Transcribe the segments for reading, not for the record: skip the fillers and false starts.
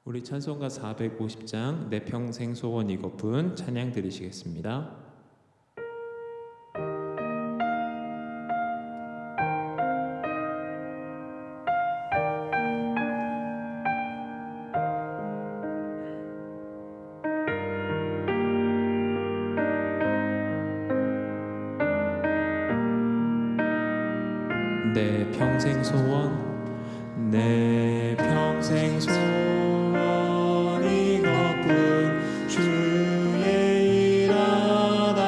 우리 찬송가 450장 내 평생 소원 이것뿐 찬양 드리시겠습니다. 내 평생 소원 내 평생 소원 이것뿐 주의 일 하다가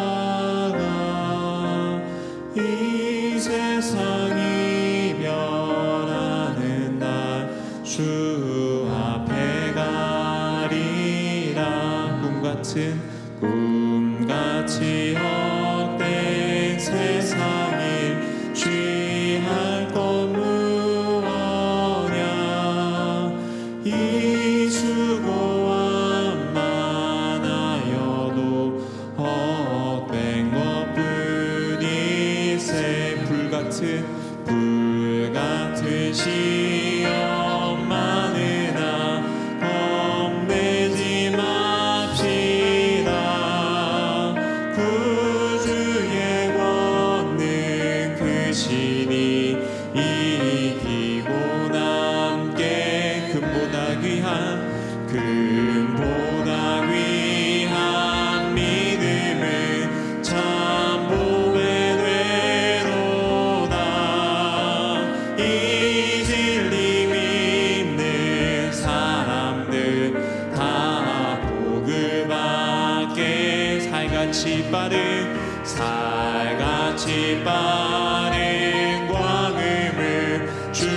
이 세상이 변하는 날 주 앞에 가리라. 꿈같이 헛된 세상일 취할 것 무엇냐. 이 수고와 많아여도 헛된 것뿐일세. 불같은 시험 많으나 겁내지 맙시다. 구주의 권능 크시니 이기고 남게 금보다 귀한 믿음은 참 보배 되도다. 이 진리 믿는 사람들 다 복을 받게. 살같이 빠른 광음을 주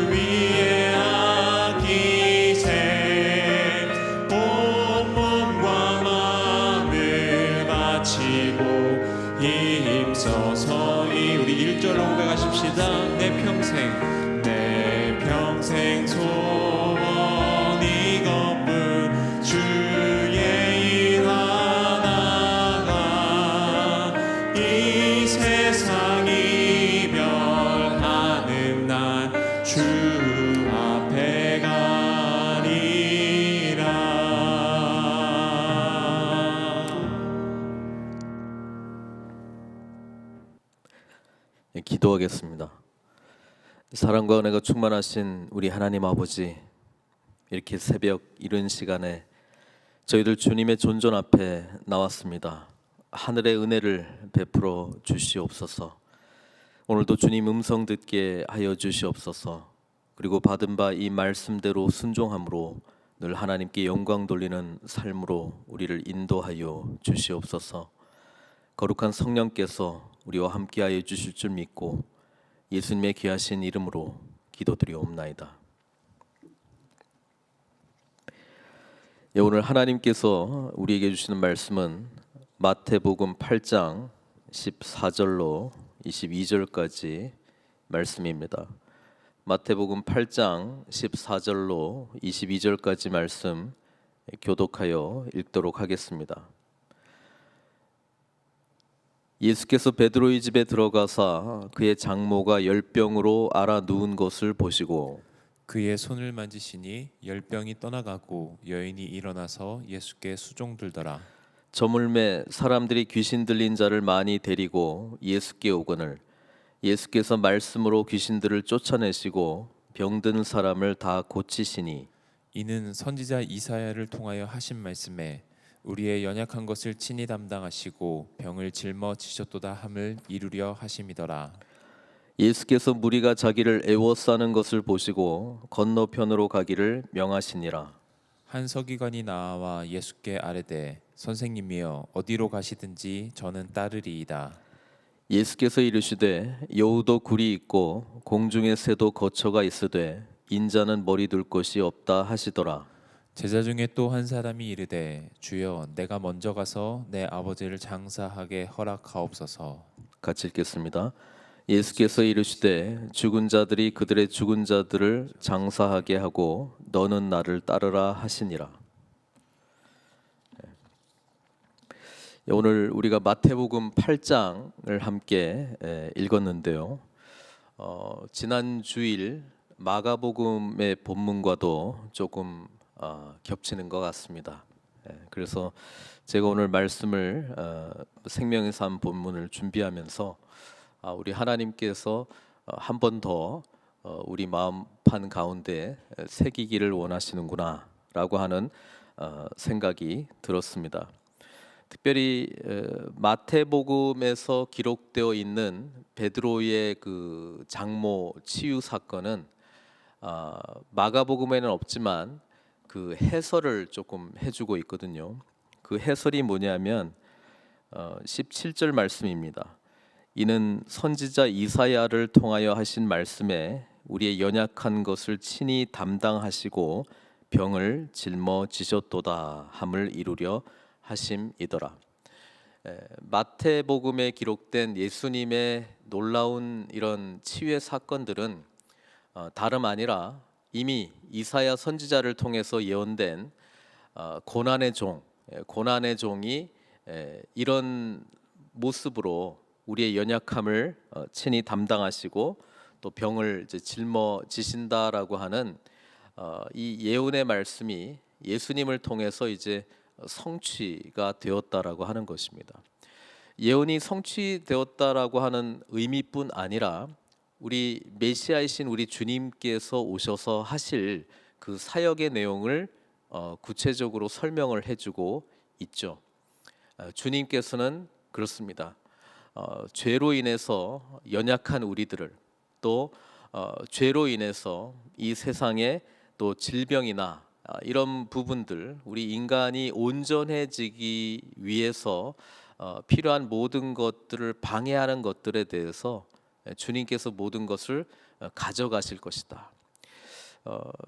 위에 아끼세. 온 몸과 마음을 바치고 힘써서 우리 1절로 고백하십시다. 내 평생 소원 이것뿐 주의 일 하다가 이 세상이 변하는 날 주 앞에 가리라. 기도하겠습니다. 사랑과 은혜가 충만하신 우리 하나님 아버지, 이렇게 새벽 이른 시간에 저희들 주님의 존전 앞에 나왔습니다. 하늘의 은혜를 베풀어 주시옵소서. 오늘도 주님 음성 듣게 하여 주시옵소서. 그리고 받은 바 이 말씀대로 순종함으로 늘 하나님께 영광 돌리는 삶으로 우리를 인도하여 주시옵소서. 거룩한 성령께서 우리와 함께하여 주실 줄 믿고 예수님의 귀하신 이름으로 기도드리옵나이다. 오늘 하나님께서 우리에게 주시는 말씀은 마태복음 8장 14절로 22절까지 말씀입니다. 마태복음 8장 14절로 22절까지 말씀 교독하여 읽도록 하겠습니다. 예수께서 베드로의 집에 들어가사 그의 장모가 열병으로 앓아 누운 것을 보시고 그의 손을 만지시니 열병이 떠나가고 여인이 일어나서 예수께 수종들더라. 저물매 사람들이 귀신 들린 자를 많이 데리고 예수께 오거늘 예수께서 말씀으로 귀신들을 쫓아내시고 병든 사람을 다 고치시니 이는 선지자 이사야를 통하여 하신 말씀에 우리의 연약한 것을 친히 담당하시고 병을 짊어지셨도다 함을 이루려 하심이더라. 예수께서 무리가 자기를 애워싸는 것을 보시고 건너편으로 가기를 명하시니라. 한 서기관이 나와 예수께 아뢰되 선생님이여 어디로 가시든지 저는 따르리이다. 예수께서 이르시되 여우도 굴이 있고 공중의 새도 거처가 있으되 인자는 머리 둘 곳이 없다 하시더라. 제자 중에 또 한 사람이 이르되 주여 내가 먼저 가서 내 아버지를 장사하게 허락하옵소서. 같이 읽겠습니다. 예수께서 이르시되 죽은 자들이 그들의 죽은 자들을 장사하게 하고 너는 나를 따르라 하시니라. 오늘 우리가 마태복음 8장을 함께 읽었는데요. 지난 주일 마가복음의 본문과도 조금 겹치는 것 같습니다. 그래서 제가 오늘 말씀을 생명의 삶 본문을 준비하면서 우리 하나님께서 한 번 더 우리 마음판 가운데 새기기를 원하시는구나라고 하는 생각이 들었습니다. 특별히 마태복음에서 기록되어 있는 베드로의 그 장모 치유 사건은 마가복음에는 없지만 그 해설을 조금 해주고 있거든요. 그 해설이 뭐냐면 17절 말씀입니다. 이는 선지자 이사야를 통하여 하신 말씀에 우리의 연약한 것을 친히 담당하시고 병을 짊어지셨도다 함을 이루려 하심이더라. 마태복음에 기록된 예수님의 놀라운 이런 치유의 사건들은 다름 아니라 이미 이사야 선지자를 통해서 예언된 고난의 종이 이런 모습으로 우리의 연약함을 친히 담당하시고 또 병을 이제 짊어지신다라고 하는 이 예언의 말씀이 예수님을 통해서 이제 성취가 되었다라고 하는 것입니다. 예언이 성취되었다라고 하는 의미뿐 아니라 우리 메시아이신 우리 주님께서 오셔서 하실 그 사역의 내용을 구체적으로 설명을 해주고 있죠. 주님께서는 그렇습니다. 죄로 인해서 연약한 우리들을 또 죄로 인해서 이 세상에 또 질병이나 이런 부분들 우리 인간이 온전해지기 위해서 필요한 모든 것들을 방해하는 것들에 대해서 주님께서 모든 것을 가져가실 것이다.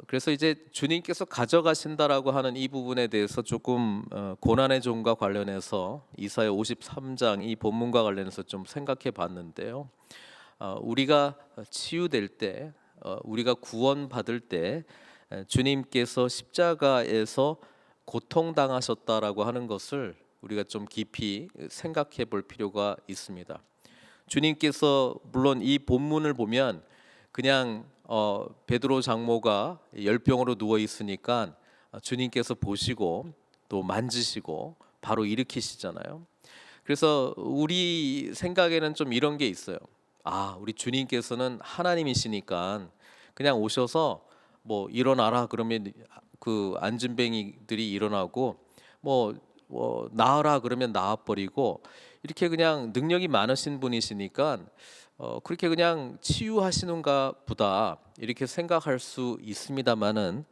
그래서 이제 주님께서 가져가신다라고 하는 이 부분에 대해서 조금 고난의 종과 관련해서 이사야 53장 이 본문과 관련해서 좀 생각해 봤는데요. 우리가 치유될 때, 우리가 구원받을 때 주님께서 십자가에서 고통당하셨다라고 하는 것을 우리가 좀 깊이 생각해 볼 필요가 있습니다. 주님께서 물론 이 본문을 보면 그냥 베드로 장모가 열병으로 누워 있으니까 주님께서 보시고 또 만지시고 바로 일으키시잖아요. 그래서 우리 생각에는 좀 이런 게 있어요. 우리 주님께서는 하나님이시니까 그냥 오셔서 뭐 일어나라 그러면 그 안진뱅이들이 일어나고 뭐 나으라 그러면 나아버리고 이렇게 그냥 능력이 많으신 분이시니까 그렇게 그냥 치유하시는가 보다 이렇게 생각할 수 있습니다만은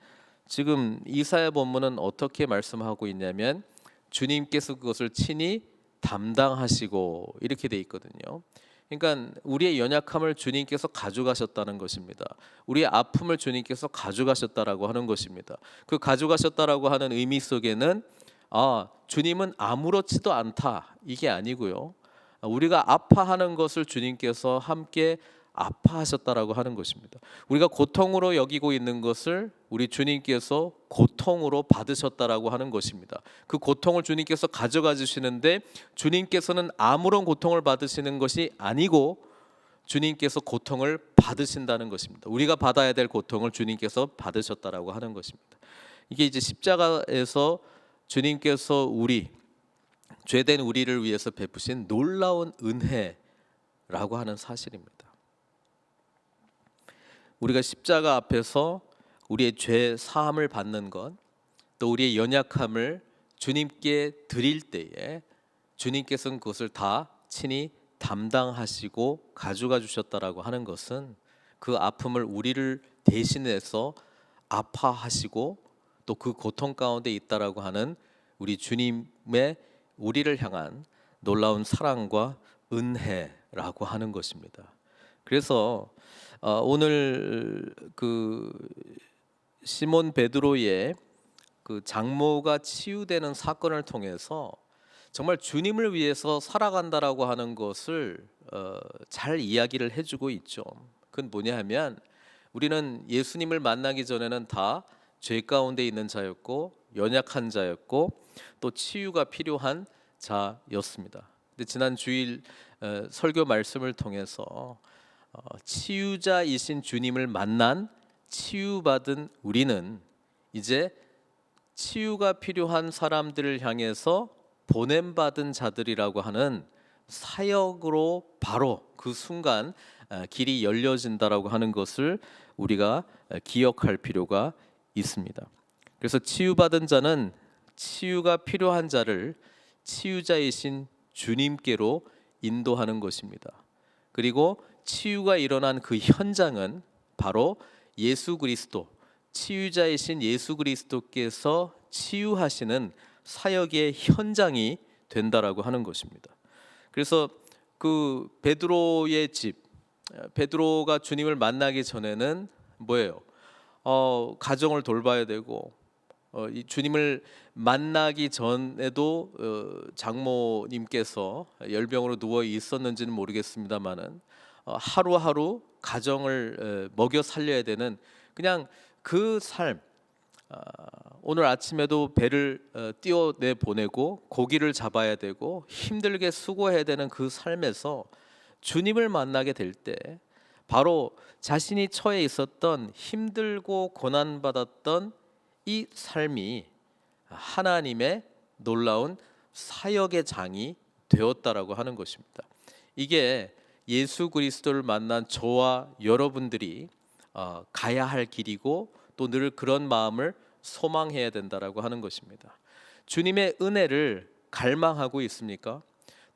지금 이사야 본문은 어떻게 말씀하고 있냐면 주님께서 그것을 친히 담당하시고 이렇게 돼 있거든요. 그러니까 우리의 연약함을 주님께서 가져가셨다는 것입니다. 우리의 아픔을 주님께서 가져가셨다라고 하는 것입니다. 그 가져가셨다라고 하는 의미 속에는 주님은 아무렇지도 않다 이게 아니고요. 우리가 아파하는 것을 주님께서 함께 아파하셨다라고 하는 것입니다. 우리가 고통으로 여기고 있는 것을 우리 주님께서 고통으로 받으셨다라고 하는 것입니다. 그 고통을 주님께서 가져가 주시는데 주님께서는 아무런 고통을 받으시는 것이 아니고 주님께서 고통을 받으신다는 것입니다. 우리가 받아야 될 고통을 주님께서 받으셨다라고 하는 것입니다. 이게 이제 십자가에서 주님께서 우리 죄된 우리를 위해서 베푸신 놀라운 은혜라고 하는 사실입니다. 우리가 십자가 앞에서 우리의 죄 사함을 받는 것, 또 우리의 연약함을 주님께 드릴 때에 주님께서는 그것을 다 친히 담당하시고 가져가 주셨다라고 하는 것은 그 아픔을 우리를 대신해서 아파하시고 또 그 고통 가운데 있다라고 하는 우리 주님의 우리를 향한 놀라운 사랑과 은혜라고 하는 것입니다. 그래서 오늘 그 시몬 베드로의 그 장모가 치유되는 사건을 통해서 정말 주님을 위해서 살아간다라고 하는 것을 잘 이야기를 해주고 있죠. 그건 뭐냐 하면 우리는 예수님을 만나기 전에는 다 죄 가운데 있는 자였고 연약한 자였고 또 치유가 필요한 자였습니다. 근데 지난 주일 설교 말씀을 통해서 치유자이신 주님을 만난 치유받은 우리는 이제 치유가 필요한 사람들을 향해서 보냄받은 자들이라고 하는 사역으로 바로 그 순간 길이 열려진다라고 하는 것을 우리가 기억할 필요가 있습니다. 그래서 치유받은 자는 치유가 필요한 자를 치유자이신 주님께로 인도하는 것입니다. 그리고 치유가 일어난 그 현장은 바로 예수 그리스도, 치유자이신 예수 그리스도께서 치유하시는 사역의 현장이 된다라고 하는 것입니다. 그래서 그 베드로의 집, 베드로가 주님을 만나기 전에는 뭐예요? 가정을 돌봐야 되고, 이 주님을 만나기 전에도 장모님께서 열병으로 누워 있었는지는 모르겠습니다만은 하루하루 가정을 먹여 살려야 되는 그냥 그 삶. 오늘 아침에도 배를 띄워내 보내고 고기를 잡아야 되고 힘들게 수고해야 되는 그 삶에서 주님을 만나게 될 때 바로 자신이 처해 있었던 힘들고 고난받았던 이 삶이 하나님의 놀라운 사역의 장이 되었다라고 하는 것입니다. 이게 예수 그리스도를 만난 저와 여러분들이 가야 할 길이고 또 늘 그런 마음을 소망해야 된다라고 하는 것입니다. 주님의 은혜를 갈망하고 있습니까?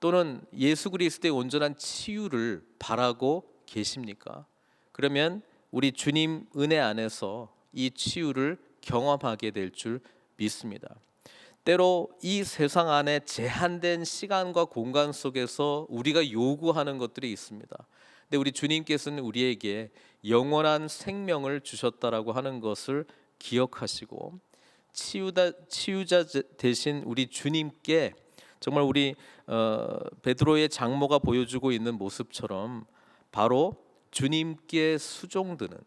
또는 예수 그리스도의 온전한 치유를 바라고 계십니까? 그러면 우리 주님 은혜 안에서 이 치유를 경험하게 될 줄 믿습니다. 때로 이 세상 안에 제한된 시간과 공간 속에서 우리가 요구하는 것들이 있습니다. 근데 우리 주님께서는 우리에게 영원한 생명을 주셨다라고 하는 것을 기억하시고 치유자 대신 우리 주님께 정말 우리 베드로의 장모가 보여주고 있는 모습처럼 바로 주님께 수종드는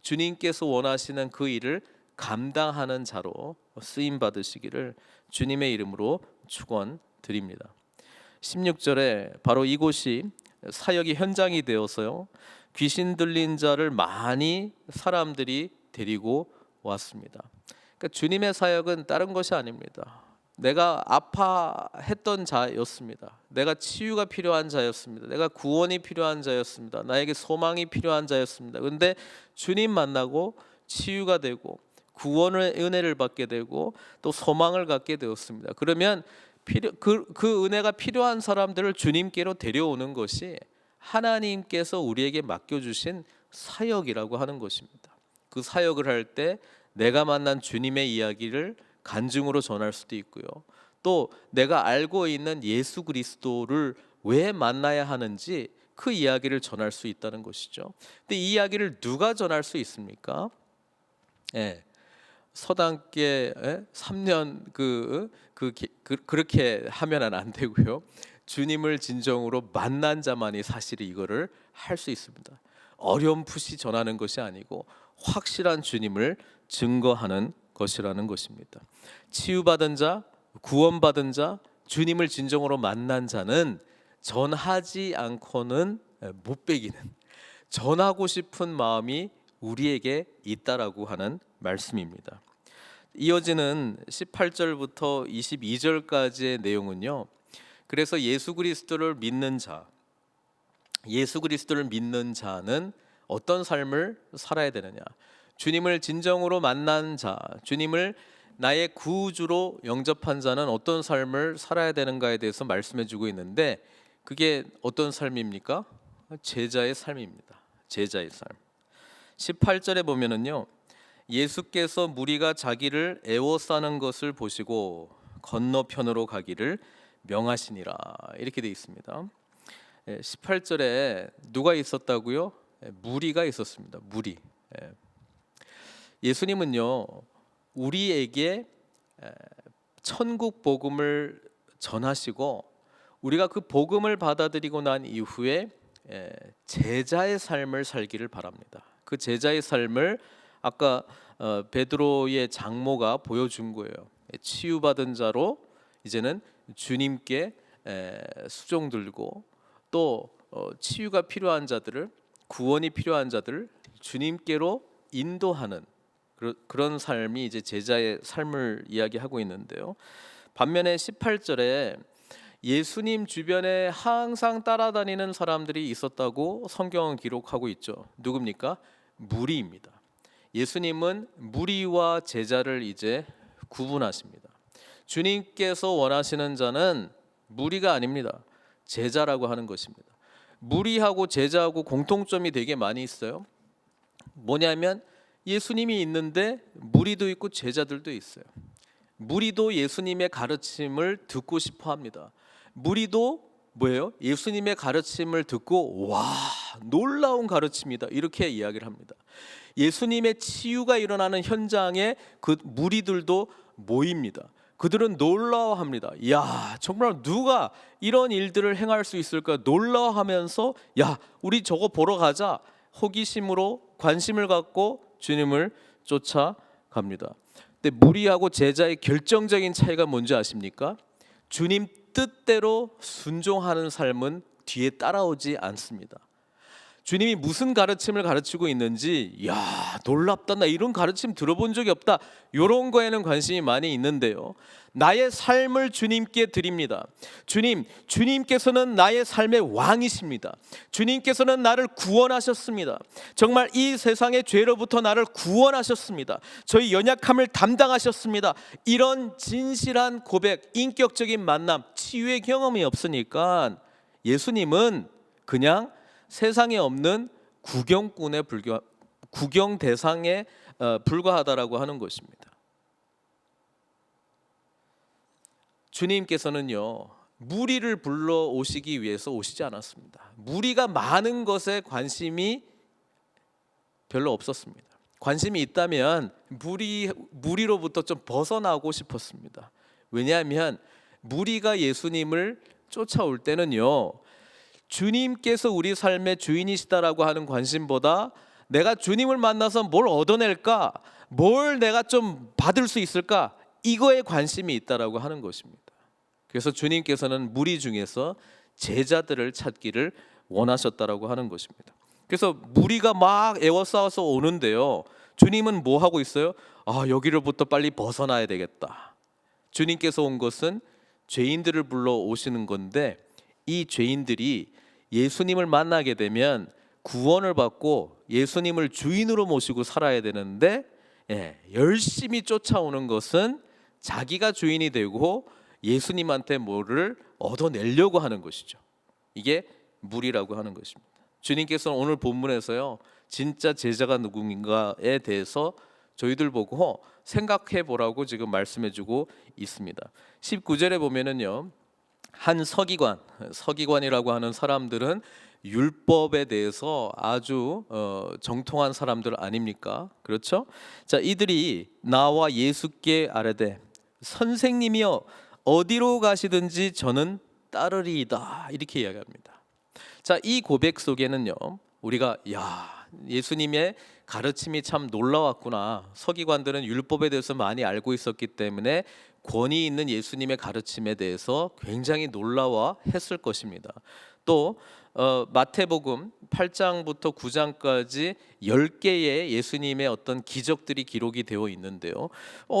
주님께서 원하시는 그 일을 감당하는 자로 쓰임 받으시기를 주님의 이름으로 축원드립니다. 16절에 바로 이곳이 사역의 현장이 되어서요, 귀신 들린 자를 많이 사람들이 데리고 왔습니다. 그러니까 주님의 사역은 다른 것이 아닙니다. 내가 아파했던 자였습니다. 내가 치유가 필요한 자였습니다. 내가 구원이 필요한 자였습니다. 나에게 소망이 필요한 자였습니다. 그런데 주님 만나고 치유가 되고 구원의 은혜를 받게 되고 또 소망을 갖게 되었습니다. 그러면 그 은혜가 필요한 사람들을 주님께로 데려오는 것이 하나님께서 우리에게 맡겨주신 사역이라고 하는 것입니다. 그 사역을 할 때 내가 만난 주님의 이야기를 간증으로 전할 수도 있고요. 또 내가 알고 있는 예수 그리스도를 왜 만나야 하는지 그 이야기를 전할 수 있다는 것이죠. 근데 이 이야기를 누가 전할 수 있습니까? 서당계 3년 그렇게 하면은 안 되고요. 주님을 진정으로 만난 자만이 사실 이거를 할 수 있습니다. 어렴풋이 전하는 것이 아니고 확실한 주님을 증거하는 것이라는 것입니다. 치유받은 자, 구원받은 자, 주님을 진정으로 만난 자는 전하지 않고는 못 배기는, 전하고 싶은 마음이 우리에게 있다라고 하는 말씀입니다. 이어지는 18절부터 22절까지의 내용은요, 그래서 예수 그리스도를 믿는 자는 어떤 삶을 살아야 되느냐, 주님을 진정으로 만난 자, 주님을 나의 구주로 영접한 자는 어떤 삶을 살아야 되는가에 대해서 말씀해 주고 있는데, 그게 어떤 삶입니까? 제자의 삶입니다. 제자의 삶. 18절에 보면은요, 예수께서 무리가 자기를 애워싸는 것을 보시고 건너편으로 가기를 명하시니라, 이렇게 되어 있습니다. 18절에 누가 있었다고요? 무리가 있었습니다. 무리. 예수님은요, 우리에게 천국 복음을 전하시고 우리가 그 복음을 받아들이고 난 이후에 제자의 삶을 살기를 바랍니다. 그 제자의 삶을 아까 베드로의 장모가 보여준 거예요. 치유받은 자로 이제는 주님께 수종들고 또 치유가 필요한 자들을, 구원이 필요한 자들을 주님께로 인도하는 그런 삶이 이제 제자의 삶을 이야기하고 있는데요. 반면에 18절에 예수님 주변에 항상 따라다니는 사람들이 있었다고 성경은 기록하고 있죠. 누굽니까? 무리입니다. 예수님은 무리와 제자를 이제 구분하십니다. 주님께서 원하시는 자는 무리가 아닙니다. 제자라고 하는 것입니다. 무리하고 제자하고 공통점이 되게 많이 있어요. 뭐냐면 예수님이 있는데 무리도 있고 제자들도 있어요. 무리도 예수님의 가르침을 듣고 싶어 합니다. 무리도 뭐예요? 예수님의 가르침을 듣고 와, 놀라운 가르침이다, 이렇게 이야기를 합니다. 예수님의 치유가 일어나는 현장에 그 무리들도 모입니다. 그들은 놀라워합니다. 야, 정말 누가 이런 일들을 행할 수 있을까 놀라워하면서 야, 우리 저거 보러 가자, 호기심으로 관심을 갖고 주님을 쫓아갑니다. 근데 무리하고 제자의 결정적인 차이가 뭔지 아십니까? 주님 뜻대로 순종하는 삶은 뒤에 따라오지 않습니다. 주님이 무슨 가르침을 가르치고 있는지, 야, 놀랍다, 나 이런 가르침 들어본 적이 없다, 이런 거에는 관심이 많이 있는데요, 나의 삶을 주님께 드립니다. 주님께서는 나의 삶의 왕이십니다. 주님께서는 나를 구원하셨습니다. 정말 이 세상의 죄로부터 나를 구원하셨습니다. 저희 연약함을 담당하셨습니다. 이런 진실한 고백, 인격적인 만남, 치유의 경험이 없으니까 예수님은 그냥 세상에 없는 구경꾼에 구경 대상에 불과하다라고 하는 것입니다. 주님께서는요, 무리를 불러 오시기 위해서 오시지 않았습니다. 무리가 많은 것에 관심이 별로 없었습니다. 관심이 있다면 무리로부터 좀 벗어나고 싶었습니다. 왜냐하면 무리가 예수님을 쫓아올 때는요, 주님께서 우리 삶의 주인이시다라고 하는 관심보다 내가 주님을 만나서 뭘 얻어낼까, 뭘 내가 좀 받을 수 있을까, 이거에 관심이 있다라고 하는 것입니다. 그래서 주님께서는 무리 중에서 제자들을 찾기를 원하셨다라고 하는 것입니다. 그래서 무리가 막 에워싸워서 오는데요, 주님은 뭐 하고 있어요? 여기로부터 빨리 벗어나야 되겠다. 주님께서 온 것은 죄인들을 불러 오시는 건데, 이 죄인들이 예수님을 만나게 되면 구원을 받고 예수님을 주인으로 모시고 살아야 되는데, 열심히 쫓아오는 것은 자기가 주인이 되고 예수님한테 뭐를 얻어내려고 하는 것이죠. 이게 무리라고 하는 것입니다. 주님께서는 오늘 본문에서요, 진짜 제자가 누구인가에 대해서 저희들 보고 생각해 보라고 지금 말씀해 주고 있습니다. 19절에 보면은요, 한 서기관이라고 하는 사람들은 율법에 대해서 아주 정통한 사람들 아닙니까? 그렇죠? 자, 이들이 나와 예수께 아뢰되 선생님이여 어디로 가시든지 저는 따르리이다, 이렇게 이야기합니다. 자, 이 고백 속에는요, 우리가 예수님의 가르침이 참 놀라웠구나, 서기관들은 율법에 대해서 많이 알고 있었기 때문에 권위 있는 예수님의 가르침에 대해서 굉장히 놀라워했을 것입니다. 또 마태복음 8장부터 9장까지 10개의 예수님의 어떤 기적들이 기록이 되어 있는데요,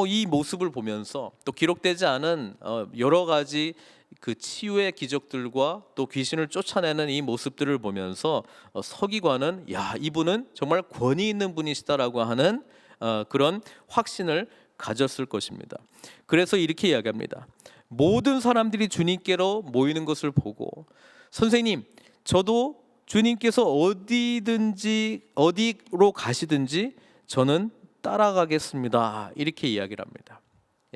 이 모습을 보면서 또 기록되지 않은 여러 가지 그 치유의 기적들과 또 귀신을 쫓아내는 이 모습들을 보면서 서기관은 이분은 정말 권위 있는 분이시다라고 하는 그런 확신을 가졌을 것입니다. 그래서 이렇게 이야기합니다. 모든 사람들이 주님께로 모이는 것을 보고 선생님, 저도 주님께서 어디로 가시든지 저는 따라가겠습니다, 이렇게 이야기를 합니다.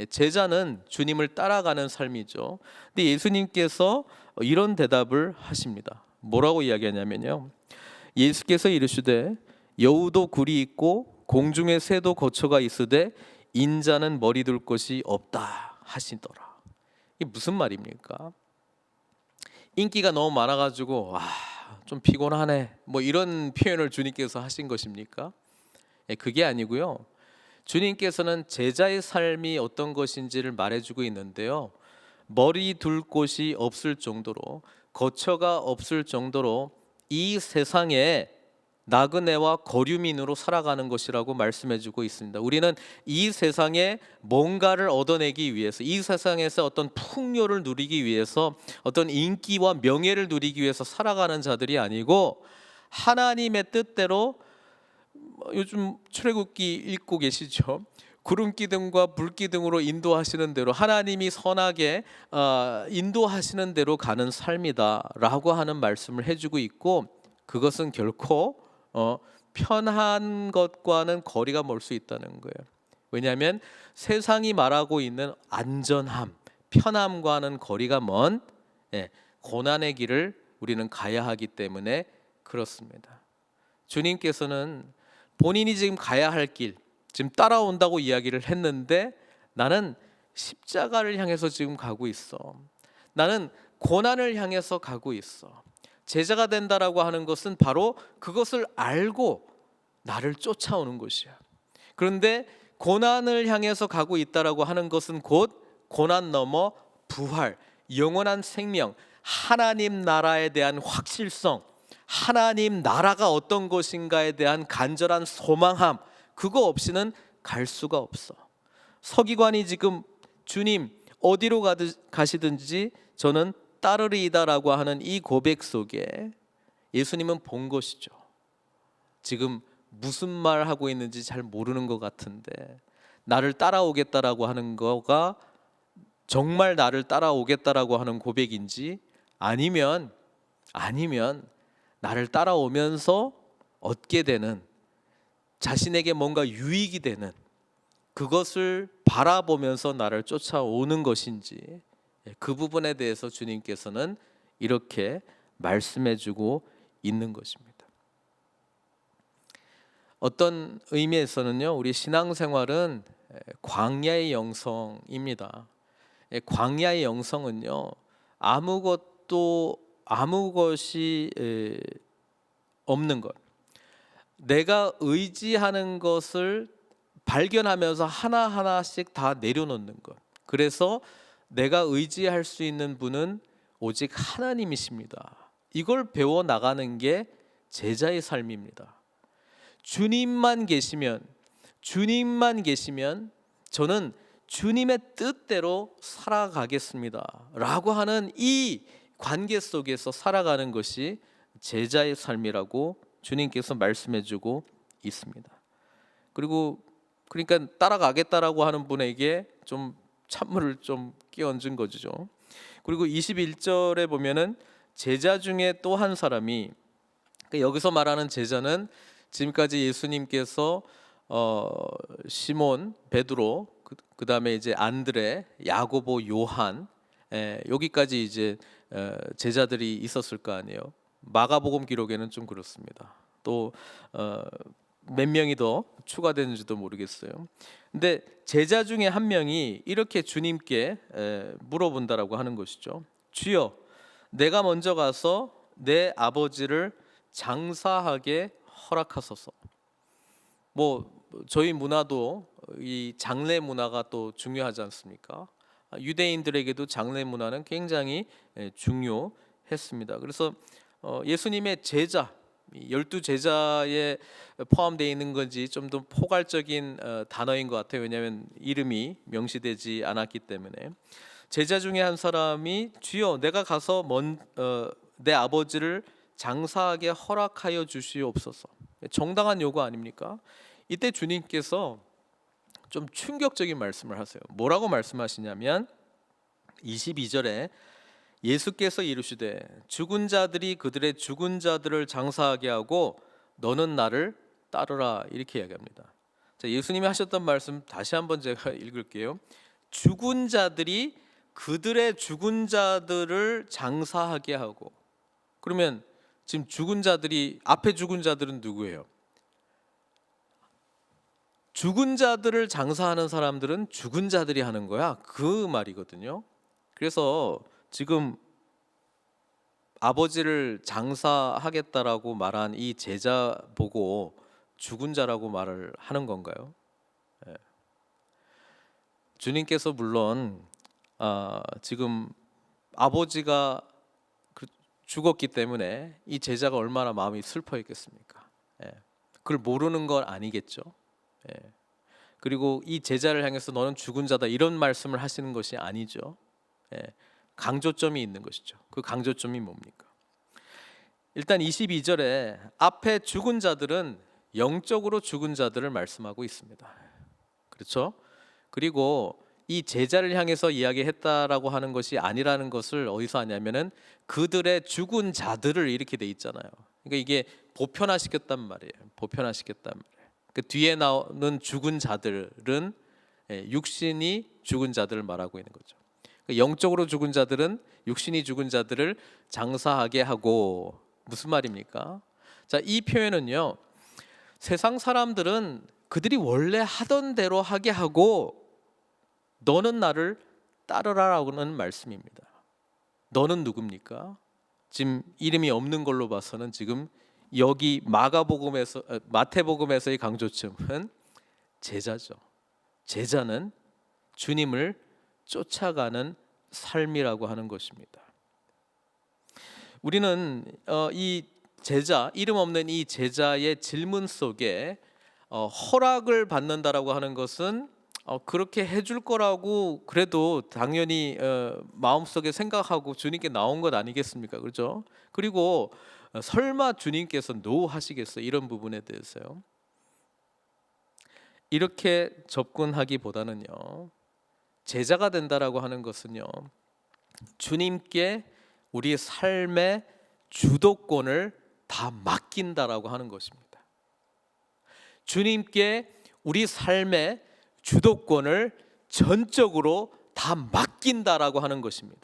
제자는 주님을 따라가는 삶이죠. 근데 예수님께서 이런 대답을 하십니다. 뭐라고 이야기하냐면요, 예수께서 이르시되 여우도 굴이 있고 공중에 새도 거처가 있으되 인자는 머리 둘 곳이 없다 하시더라. 이게 무슨 말입니까? 인기가 너무 많아가지고 좀 피곤하네, 뭐 이런 표현을 주님께서 하신 것입니까? 그게 아니고요, 주님께서는 제자의 삶이 어떤 것인지를 말해주고 있는데요, 머리 둘 곳이 없을 정도로, 거처가 없을 정도로 이 세상에 나그네와 거류민으로 살아가는 것이라고 말씀해주고 있습니다. 우리는 이 세상에 뭔가를 얻어내기 위해서, 이 세상에서 어떤 풍요를 누리기 위해서, 어떤 인기와 명예를 누리기 위해서 살아가는 자들이 아니고 하나님의 뜻대로, 요즘 출애굽기 읽고 계시죠? 구름 기둥과 불 기둥으로 인도하시는 대로, 하나님이 선하게 인도하시는 대로 가는 삶이다라고 하는 말씀을 해주고 있고, 그것은 결코 편한 것과는 거리가 멀 수 있다는 거예요. 왜냐하면 세상이 말하고 있는 안전함, 편함과는 거리가 먼 고난의 길을 우리는 가야 하기 때문에 그렇습니다. 주님께서는 본인이 지금 가야 할 길, 지금 따라온다고 이야기를 했는데, 나는 십자가를 향해서 지금 가고 있어. 나는 고난을 향해서 가고 있어. 제자가 된다라고 하는 것은 바로 그것을 알고 나를 쫓아오는 것이야. 그런데 고난을 향해서 가고 있다라고 하는 것은 곧 고난 넘어 부활, 영원한 생명, 하나님 나라에 대한 확실성, 하나님 나라가 어떤 것인가에 대한 간절한 소망함, 그거 없이는 갈 수가 없어. 서기관이 지금 주님 어디로 가시든지 저는 따르리이다라고 하는 이 고백 속에 예수님은 본 것이죠. 지금 무슨 말 하고 있는지 잘 모르는 것 같은데, 나를 따라오겠다라고 하는 거가 정말 나를 따라오겠다라고 하는 고백인지, 아니면 나를 따라오면서 얻게 되는, 자신에게 뭔가 유익이 되는 그것을 바라보면서 나를 쫓아오는 것인지, 그 부분에 대해서 주님께서는 이렇게 말씀해주고 있는 것입니다. 어떤 의미에서는요, 우리 신앙생활은 광야의 영성입니다. 광야의 영성은요, 아무것이 없는 것, 내가 의지하는 것을 발견하면서 하나하나씩 다 내려놓는 것. 그래서 내가 의지할 수 있는 분은 오직 하나님이십니다. 이걸 배워 나가는 게 제자의 삶입니다. 주님만 계시면 저는 주님의 뜻대로 살아가겠습니다 라고 하는 이 관계 속에서 살아가는 것이 제자의 삶이라고 주님께서 말씀해주고 있습니다. 그러니까 따라가겠다라고 하는 분에게 좀 찬물을 좀 끼얹은 거죠. 그리고 21절에 보면은 제자 중에 또 한 사람이, 여기서 말하는 제자는 지금까지 예수님께서 시몬, 베드로, 그 다음에 이제 안드레, 야고보, 요한, 여기까지 이제 제자들이 있었을 거 아니에요. 마가복음 기록에는 좀 그렇습니다. 또 몇 명이 더 추가되는지도 모르겠어요. 근데 제자 중에 한 명이 이렇게 주님께 물어본다라고 하는 것이죠. 주여, 내가 먼저 가서 내 아버지를 장사하게 허락하소서. 저희 문화도 이 장례 문화가 또 중요하지 않습니까? 유대인들에게도 장례 문화는 굉장히 중요했습니다. 그래서 예수님의 제자, 12제자에 포함되어 있는 건지 좀 더 포괄적인 단어인 것 같아요. 왜냐하면 이름이 명시되지 않았기 때문에. 제자 중에 한 사람이 주여, 내가 가서 내 아버지를 장사하게 허락하여 주시옵소서. 정당한 요구 아닙니까? 이때 주님께서 좀 충격적인 말씀을 하세요. 뭐라고 말씀하시냐면 22절에 예수께서 이르시되 죽은 자들이 그들의 죽은 자들을 장사하게 하고 너는 나를 따르라, 이렇게 이야기합니다. 자, 예수님이 하셨던 말씀 다시 한번 제가 읽을게요. 죽은 자들이 그들의 죽은 자들을 장사하게 하고, 그러면 지금 죽은 자들이, 앞에 죽은 자들은 누구예요? 죽은 자들을 장사하는 사람들은 죽은 자들이 하는 거야, 그 말이거든요. 그래서 지금 아버지를 장사하겠다라고 말한 이 제자 보고 죽은 자라고 말을 하는 건가요? 주님께서 물론 지금 아버지가 죽었기 때문에 이 제자가 얼마나 마음이 슬퍼했겠습니까? 그걸 모르는 건 아니겠죠. 예. 그리고 이 제자를 향해서 너는 죽은 자다 이런 말씀을 하시는 것이 아니죠. 예. 강조점이 있는 것이죠. 그 강조점이 뭡니까? 일단 22절에 앞에 죽은 자들은 영적으로 죽은 자들을 말씀하고 있습니다. 그렇죠? 그리고 이 제자를 향해서 이야기했다라고 하는 것이 아니라는 것을 어디서 하냐면은 그들의 죽은 자들을 이렇게 돼 있잖아요. 그러니까 이게 보편화시켰단 말이에요. 보편화시켰단 말이에요. 그 뒤에 나오는 죽은 자들은 육신이 죽은 자들을 말하고 있는 거죠. 영적으로 죽은 자들은 육신이 죽은 자들을 장사하게 하고, 무슨 말입니까? 자, 이 표현은요, 세상 사람들은 그들이 원래 하던 대로 하게 하고 너는 나를 따르라라는 말씀입니다. 너는 누굽니까? 지금 이름이 없는 걸로 봐서는 지금 여기 마태복음에서의 강조점은 제자죠. 제자는 주님을 쫓아가는 삶이라고 하는 것입니다. 우리는 이 제자, 이름 없는 이 제자의 질문 속에 허락을 받는다라고 하는 것은 그렇게 해줄 거라고 그래도 당연히 마음속에 생각하고 주님께 나온 것 아니겠습니까? 그렇죠? 그리고 설마 주님께서 노 하시겠어요? 이런 부분에 대해서요. 이렇게 접근하기보다는요, 제자가 된다라고 하는 것은요, 주님께 우리 삶의 주도권을 다 맡긴다라고 하는 것입니다. 주님께 우리 삶의 주도권을 전적으로 다 맡긴다라고 하는 것입니다.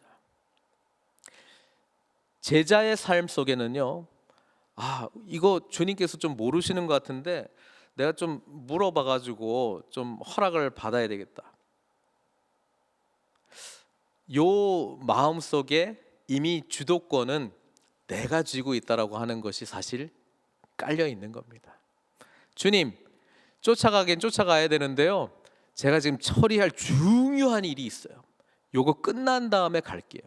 제자의 삶 속에는요, 이거 주님께서 좀 모르시는 것 같은데 내가 좀 물어봐가지고 좀 허락을 받아야 되겠다. 요 마음 속에 이미 주도권은 내가 쥐고 있다라고 하는 것이 사실 깔려 있는 겁니다. 주님, 쫓아가긴 쫓아가야 되는데요, 제가 지금 처리할 중요한 일이 있어요. 요거 끝난 다음에 갈게요.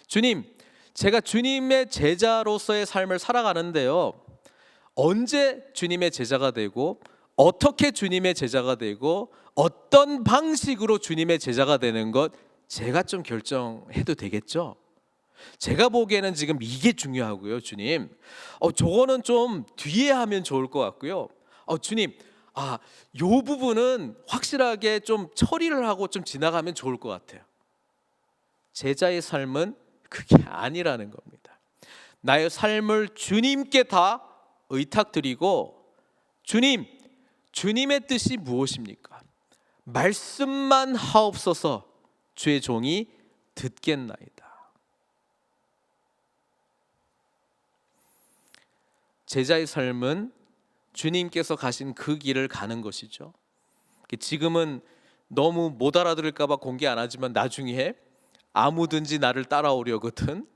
주님, 제가 주님의 제자로서의 삶을 살아가는데요, 언제 주님의 제자가 되고 어떻게 주님의 제자가 되고 어떤 방식으로 주님의 제자가 되는 것 제가 좀 결정해도 되겠죠? 제가 보기에는 지금 이게 중요하고요. 주님, 저거는 좀 뒤에 하면 좋을 것 같고요. 주님, 요 부분은 확실하게 좀 처리를 하고 좀 지나가면 좋을 것 같아요. 제자의 삶은 그게 아니라는 겁니다. 나의 삶을 주님께 다 의탁드리고, 주님, 주님의 뜻이 무엇입니까? 말씀만 하옵소서, 주의 종이 듣겠나이다. 제자의 삶은 주님께서 가신 그 길을 가는 것이죠. 지금은 너무 못 알아들을까 봐 공개 안 하지만 나중에 아무든지 나를 따라오려거든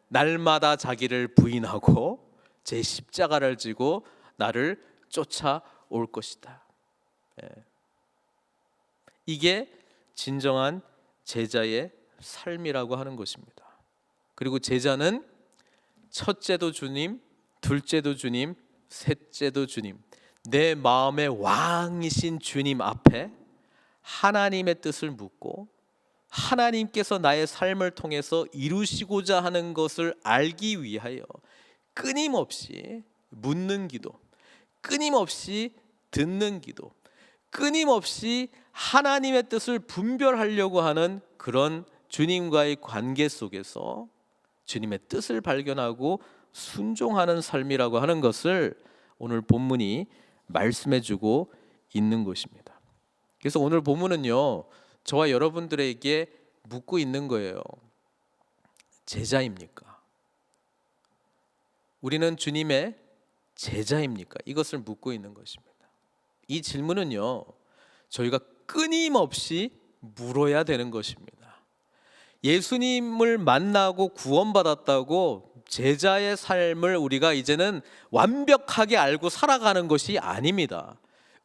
날마다 자기를 부인하고 제 십자가를 지고 나를 쫓아올 것이다. 이게 진정한 제자의 삶이라고 하는 것입니다. 그리고 제자는 첫째도 주님, 둘째도 주님, 셋째도 주님, 내 마음의 왕이신 주님 앞에 하나님의 뜻을 묻고 하나님께서 나의 삶을 통해서 이루시고자 하는 것을 알기 위하여 끊임없이 묻는 기도, 끊임없이 듣는 기도, 끊임없이 하나님의 뜻을 분별하려고 하는 그런 주님과의 관계 속에서 주님의 뜻을 발견하고 순종하는 삶이라고 하는 것을 오늘 본문이 말씀해주고 있는 것입니다. 그래서 오늘 본문은요, 저와 여러분들에게 묻고 있는 거예요. 제자입니까? 우리는 주님의 제자입니까? 이것을 묻고 있는 것입니다. 이 질문은요, 저희가 끊임없이 물어야 되는 것입니다. 예수님을 만나고 구원받았다고 제자의 삶을 우리가 이제는 완벽하게 알고 살아가는 것이 아닙니다.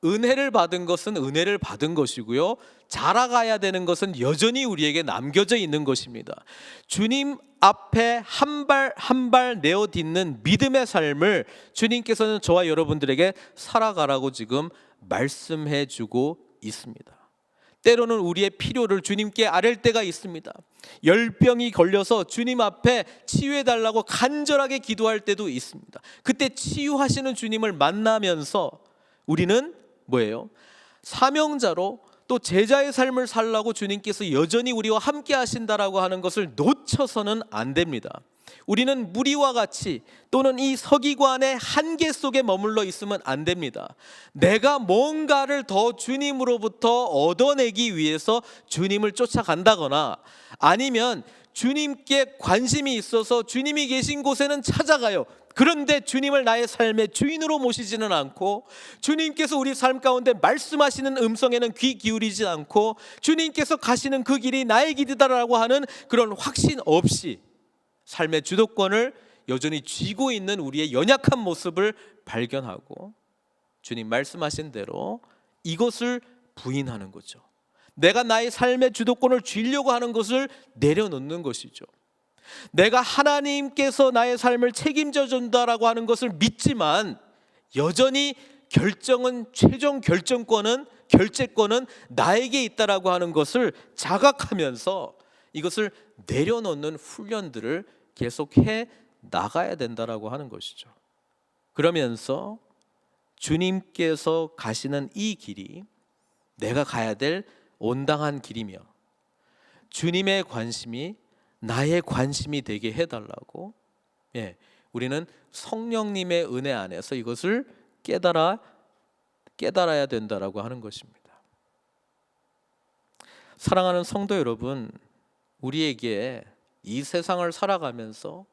은혜를 받은 것은 은혜를 받은 것이고요, 자라가야 되는 것은 여전히 우리에게 남겨져 있는 것입니다. 주님 앞에 한 발 한 발 내어딛는 믿음의 삶을 주님께서는 저와 여러분들에게 살아가라고 지금 말씀해 주고 있습니다. 때로는 우리의 필요를 주님께 아뢰 때가 있습니다. 열병이 걸려서 주님 앞에 치유해 달라고 간절하게 기도할 때도 있습니다. 그때 치유하시는 주님을 만나면서 우리는 뭐예요? 사명자로 또 제자의 삶을 살라고 주님께서 여전히 우리와 함께 하신다라고 하는 것을 놓쳐서는 안 됩니다. 우리는 무리와 같이 또는 이 서기관의 한계 속에 머물러 있으면 안 됩니다. 내가 뭔가를 더 주님으로부터 얻어내기 위해서 주님을 쫓아간다거나 아니면 주님께 관심이 있어서 주님이 계신 곳에는 찾아가요. 그런데 주님을 나의 삶의 주인으로 모시지는 않고, 주님께서 우리 삶 가운데 말씀하시는 음성에는 귀 기울이지 않고, 주님께서 가시는 그 길이 나의 길이다라고 하는 그런 확신 없이 삶의 주도권을 여전히 쥐고 있는 우리의 연약한 모습을 발견하고, 주님 말씀하신 대로 이것을 부인하는 거죠. 내가 나의 삶의 주도권을 쥐려고 하는 것을 내려놓는 것이죠. 내가 하나님께서 나의 삶을 책임져 준다라고 하는 것을 믿지만 여전히 최종 결재권은 나에게 있다라고 하는 것을 자각하면서 이것을 내려놓는 훈련들을 계속해 나가야 된다라고 하는 것이죠. 그러면서 주님께서 가시는 이 길이 내가 가야 될 온당한 길이며, 주님의 관심이 나의 관심이 되게 해달라고, 우리는 성령님의 은혜 안에서 이것을 깨달아야 된다라고 하는 것입니다. 사랑하는 성도 여러분, 우리에게 이 세상을 살아가면서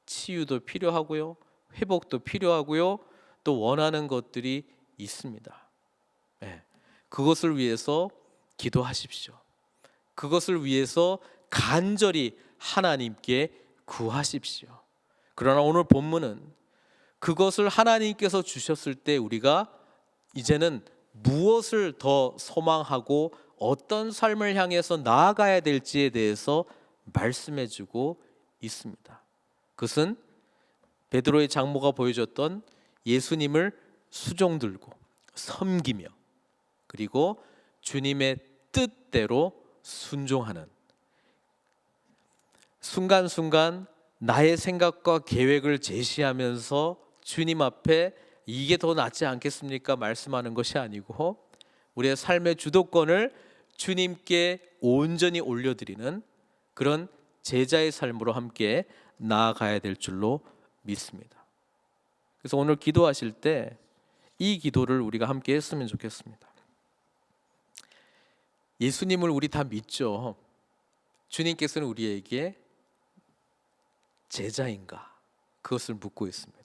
치유도 필요하고요, 회복도 필요하고요, 또 원하는 것들이 있습니다. 그것을 위해서 기도하십시오. 그것을 위해서 간절히 하나님께 구하십시오. 그러나 오늘 본문은 그것을 하나님께서 주셨을 때 우리가 이제는 무엇을 더 소망하고 어떤 삶을 향해서 나아가야 될지에 대해서 말씀해 주고 있습니다. 그것은 베드로의 장모가 보여줬던 예수님을 수종들고 섬기며, 그리고 주님의 뜻대로 순종하는, 순간순간 나의 생각과 계획을 제시하면서 주님 앞에 이게 더 낫지 않겠습니까? 말씀하는 것이 아니고 우리의 삶의 주도권을 주님께 온전히 올려드리는 그런 제자의 삶으로 함께 나아가야 될 줄로 믿습니다. 그래서 오늘 기도하실 때 이 기도를 우리가 함께 했으면 좋겠습니다. 예수님을 우리 다 믿죠. 주님께서는 우리에게 제자인가? 그것을 묻고 있습니다.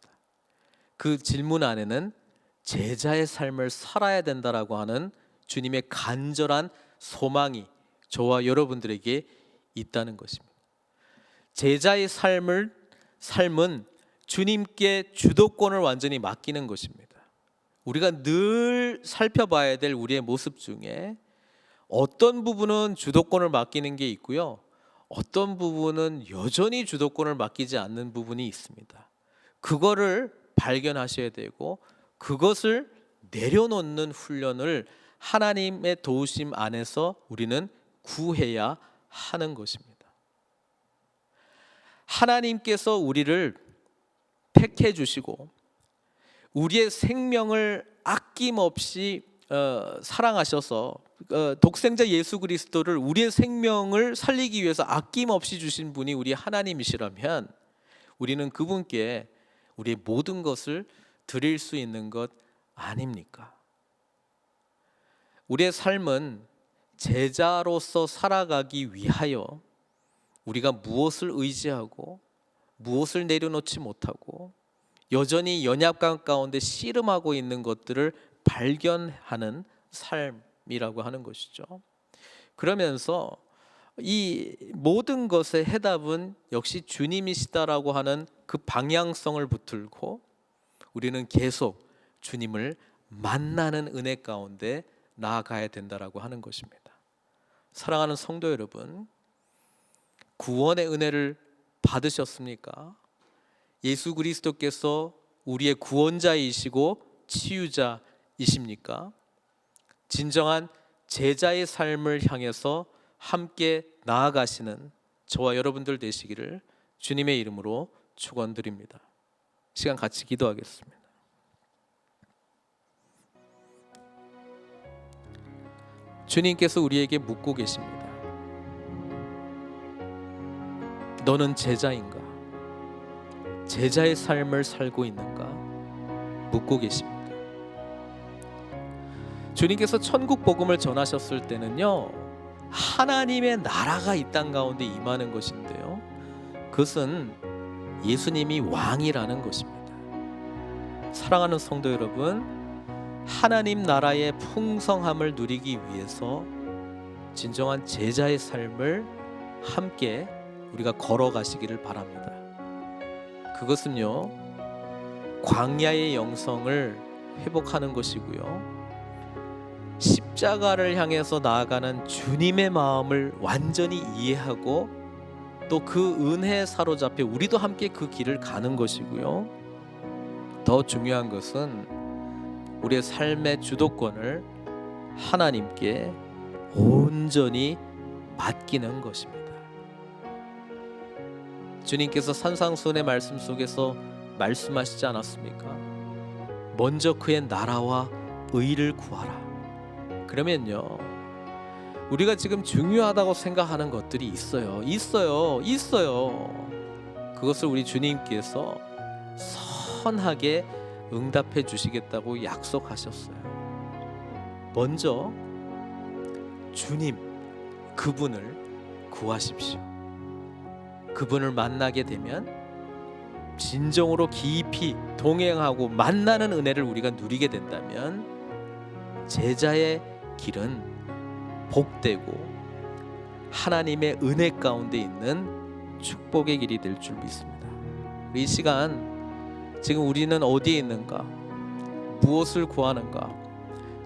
그 질문 안에는 제자의 삶을 살아야 된다라고 하는 주님의 간절한 소망이 저와 여러분들에게 있다는 것입니다. 제자의 삶은 주님께 주도권을 완전히 맡기는 것입니다. 우리가 늘 살펴봐야 될 우리의 모습 중에 어떤 부분은 주도권을 맡기는 게 있고요, 어떤 부분은 여전히 주도권을 맡기지 않는 부분이 있습니다. 그거를 발견하셔야 되고 그것을 내려놓는 훈련을 하나님의 도우심 안에서 우리는 구해야 하는 것입니다. 하나님께서 우리를 택해 주시고 우리의 생명을 아낌없이 사랑하셔서 독생자 예수 그리스도를 우리의 생명을 살리기 위해서 아낌없이 주신 분이 우리 하나님이시라면 우리는 그분께 우리의 모든 것을 드릴 수 있는 것 아닙니까? 우리의 삶은 제자로서 살아가기 위하여 우리가 무엇을 의지하고 무엇을 내려놓지 못하고 여전히 연약감 가운데 씨름하고 있는 것들을 발견하는 삶이라고 하는 것이죠. 그러면서 이 모든 것의 해답은 역시 주님이시다라고 하는 그 방향성을 붙들고 우리는 계속 주님을 만나는 은혜 가운데 나아가야 된다라고 하는 것입니다. 사랑하는 성도 여러분, 구원의 은혜를 받으셨습니까? 예수 그리스도께서 우리의 구원자이시고 치유자이십니까? 진정한 제자의 삶을 향해서 함께 나아가시는 저와 여러분들 되시기를 주님의 이름으로 축원드립니다. 시간 같이 기도하겠습니다. 주님께서 우리에게 묻고 계십니다. 너는 제자인가? 제자의 삶을 살고 있는가? 묻고 계십니다. 주님께서 천국 복음을 전하셨을 때는요, 하나님의 나라가 이 땅 가운데 임하는 것인데요, 그것은 예수님이 왕이라는 것입니다. 사랑하는 성도 여러분, 하나님 나라의 풍성함을 누리기 위해서 진정한 제자의 삶을 함께 우리가 걸어가시기를 바랍니다. 그것은요, 광야의 영성을 회복하는 것이고요, 십자가를 향해서 나아가는 주님의 마음을 완전히 이해하고 또 그 은혜에 사로잡혀 우리도 함께 그 길을 가는 것이고요, 더 중요한 것은 우리의 삶의 주도권을 하나님께 온전히 맡기는 것입니다. 주님께서 산상수훈의 말씀 속에서 말씀하시지 않았습니까? 먼저 그의 나라와 의를 구하라. 그러면요, 우리가 지금 중요하다고 생각하는 것들이 있어요. 그것을 우리 주님께서 선하게 응답해 주시겠다고 약속하셨어요. 먼저 주님, 그분을 구하십시오. 그분을 만나게 되면 진정으로 깊이 동행하고 만나는 은혜를 우리가 누리게 된다면 제자의 길은 복되고 하나님의 은혜 가운데 있는 축복의 길이 될 줄 믿습니다. 이 시간 지금 우리는 어디에 있는가? 무엇을 구하는가?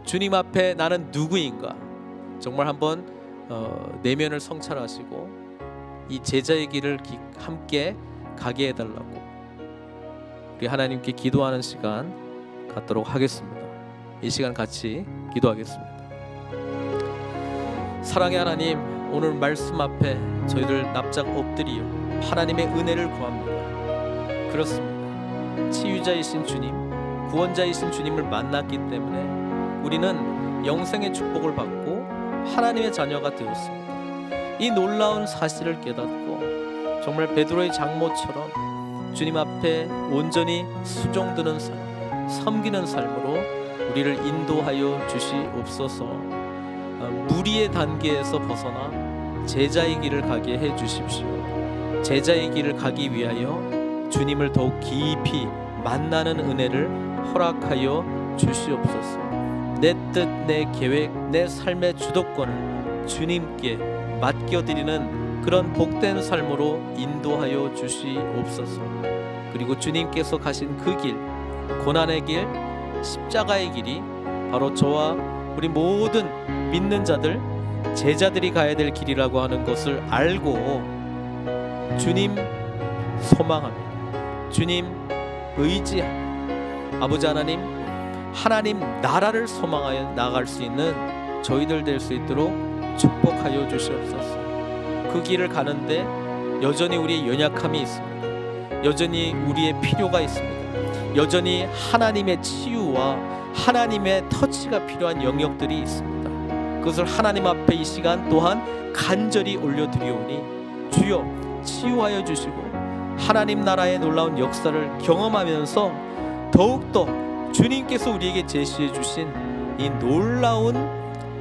주님 앞에 나는 누구인가? 정말 한번 내면을 성찰하시고 이 제자의 길을 함께 가게 해달라고 우리 하나님께 기도하는 시간 갖도록 하겠습니다. 이 시간 같이 기도하겠습니다. 사랑의 하나님, 오늘 말씀 앞에 저희들 납작 엎드리어 하나님의 은혜를 구합니다. 그렇습니다. 치유자이신 주님, 구원자이신 주님을 만났기 때문에 우리는 영생의 축복을 받고 하나님의 자녀가 되었습니다. 이 놀라운 사실을 깨닫고 정말 베드로의 장모처럼 주님 앞에 온전히 수종드는 삶, 섬기는 삶으로 우리를 인도하여 주시옵소서. 무리의 단계에서 벗어나 제자의 길을 가게 해 주십시오. 제자의 길을 가기 위하여 주님을 더욱 깊이 만나는 은혜를 허락하여 주시옵소서. 내 뜻, 내 계획, 내 삶의 주도권을 주님께 맡겨드리는 그런 복된 삶으로 인도하여 주시옵소서. 그리고 주님께서 가신 그 길, 고난의 길, 십자가의 길이 바로 저와 우리 모든 믿는 자들, 제자들이 가야 될 길이라고 하는 것을 알고 주님 소망합니다. 주님 의지합니다. 아버지 하나님, 하나님 나라를 소망하여 나갈 수 있는 저희들 될 수 있도록 축복하여 주시옵소서. 그 길을 가는데 여전히 우리의 연약함이 있습니다. 여전히 우리의 필요가 있습니다. 여전히 하나님의 치유와 하나님의 터치가 필요한 영역들이 있습니다. 그것을 하나님 앞에 이 시간 또한 간절히 올려드리오니 주여 치유하여 주시고 하나님 나라의 놀라운 역사를 경험하면서 더욱더 주님께서 우리에게 제시해 주신 이 놀라운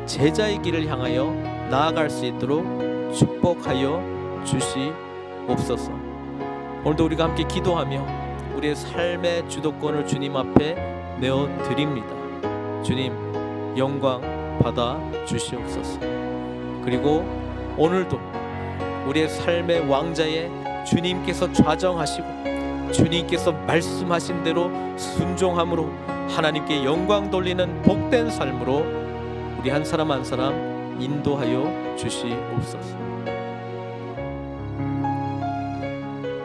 제자의 길을 향하여 나아갈 수 있도록 축복하여 주시옵소서. 오늘도 우리가 함께 기도하며 우리의 삶의 주도권을 주님 앞에 내어드립니다. 주님 영광 받아 주시옵소서. 그리고 오늘도 우리의 삶의 왕자에 주님께서 좌정하시고 주님께서 말씀하신 대로 순종함으로 하나님께 영광 돌리는 복된 삶으로 우리 한 사람 한 사람 인도하여 주시옵소서.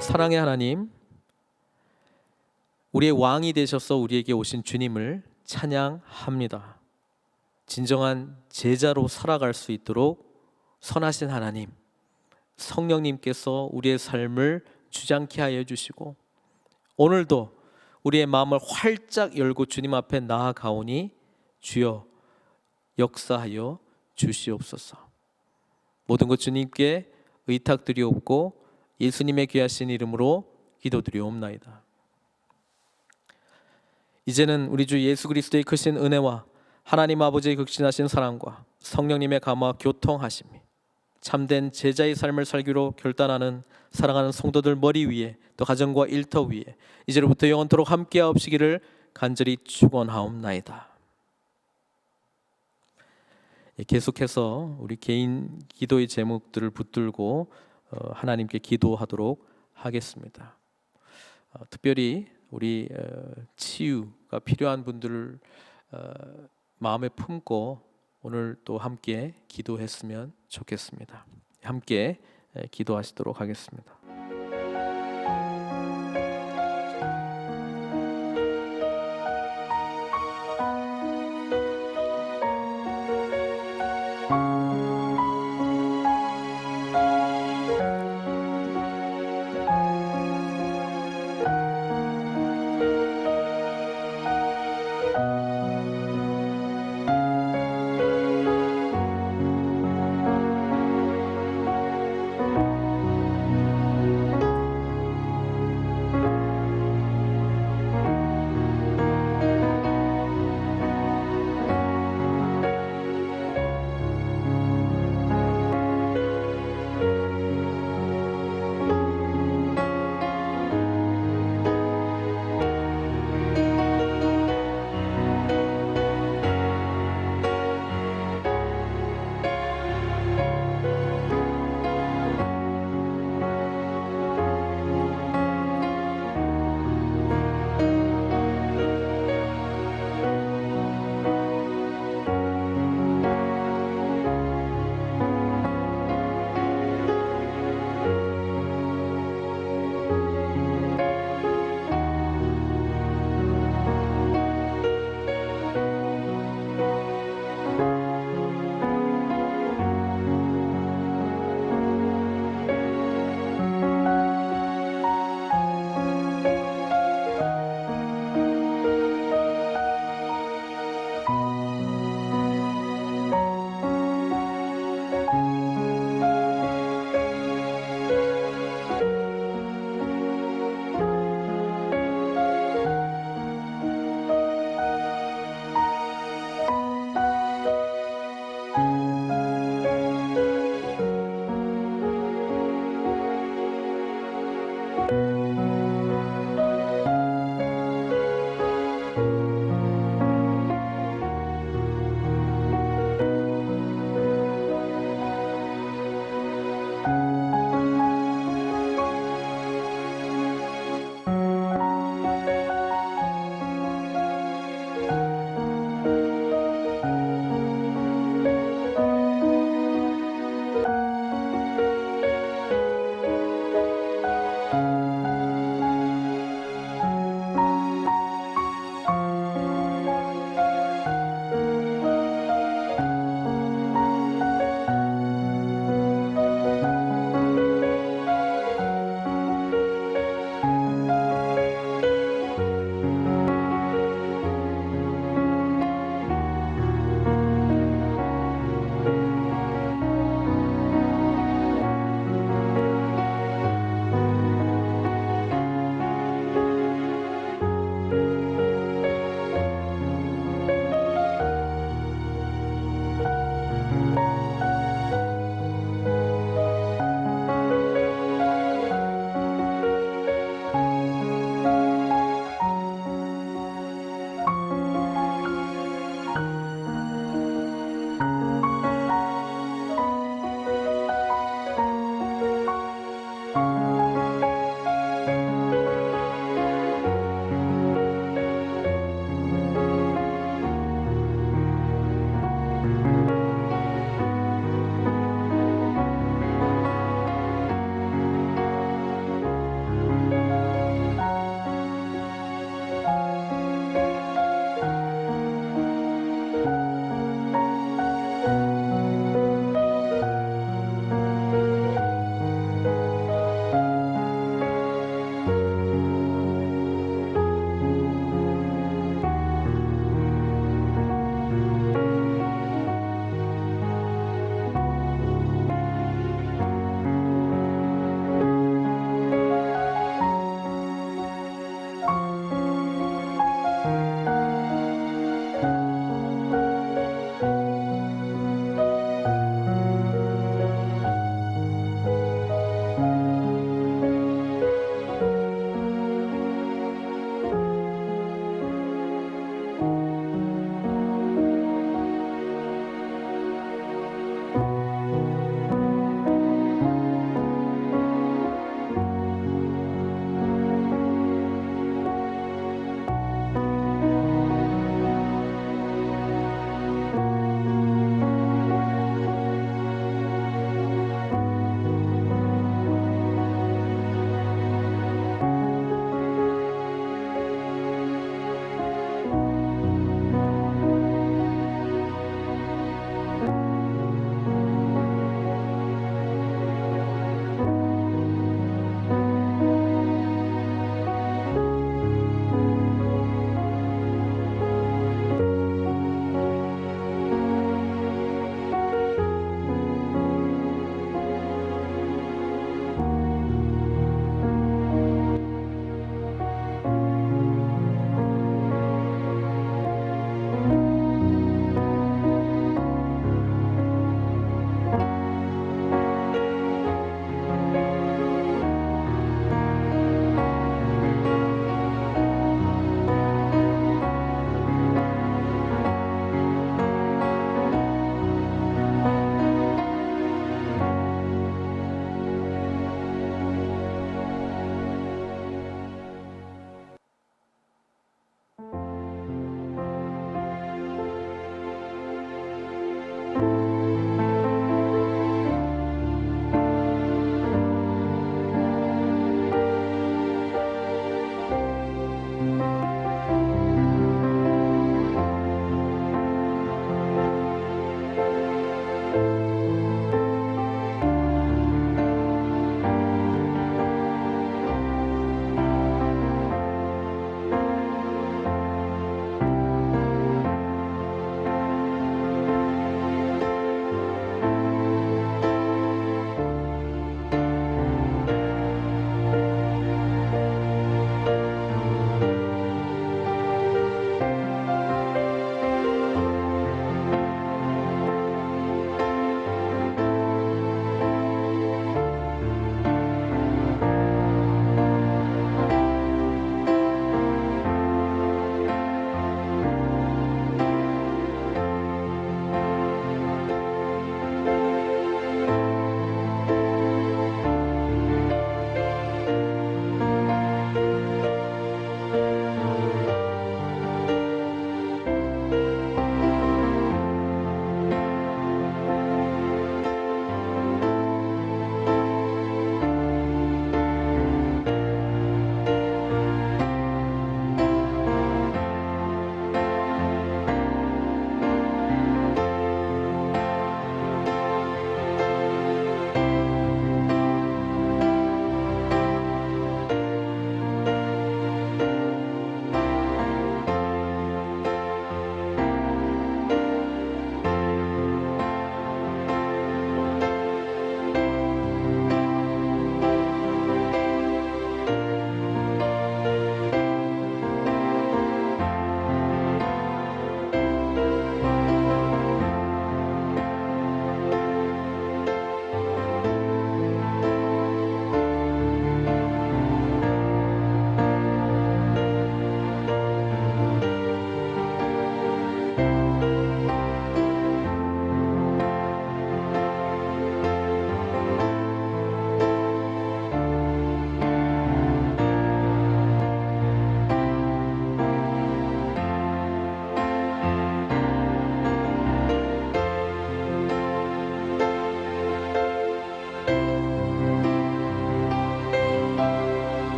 사랑의 하나님, 우리의 왕이 되셔서 우리에게 오신 주님을 찬양합니다. 진정한 제자로 살아갈 수 있도록 선하신 하나님, 성령님께서 우리의 삶을 주장케 하여 주시고 오늘도 우리의 마음을 활짝 열고 주님 앞에 나아가오니 주여 역사하여 주시옵소서. 모든 것 주님께 의탁드리옵고 예수님의 귀하신 이름으로 기도드리옵나이다. 이제는 우리 주 예수 그리스도의 크신 은혜와 하나님 아버지의 극진하신 사랑과 성령님의 감화 교통하심이 참된 제자의 삶을 살기로 결단하는 사랑하는 성도들 머리 위에 또 가정과 일터 위에 이제로부터 영원토록 함께하옵시기를 간절히 축원하옵나이다. 계속해서 우리 개인 기도의 제목들을 붙들고 하나님께 기도하도록 하겠습니다. 특별히 우리 치유가 필요한 분들을 마음에 품고 오늘 또 함께 기도했으면 좋겠습니다. 함께 기도하시도록 하겠습니다.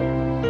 아멘.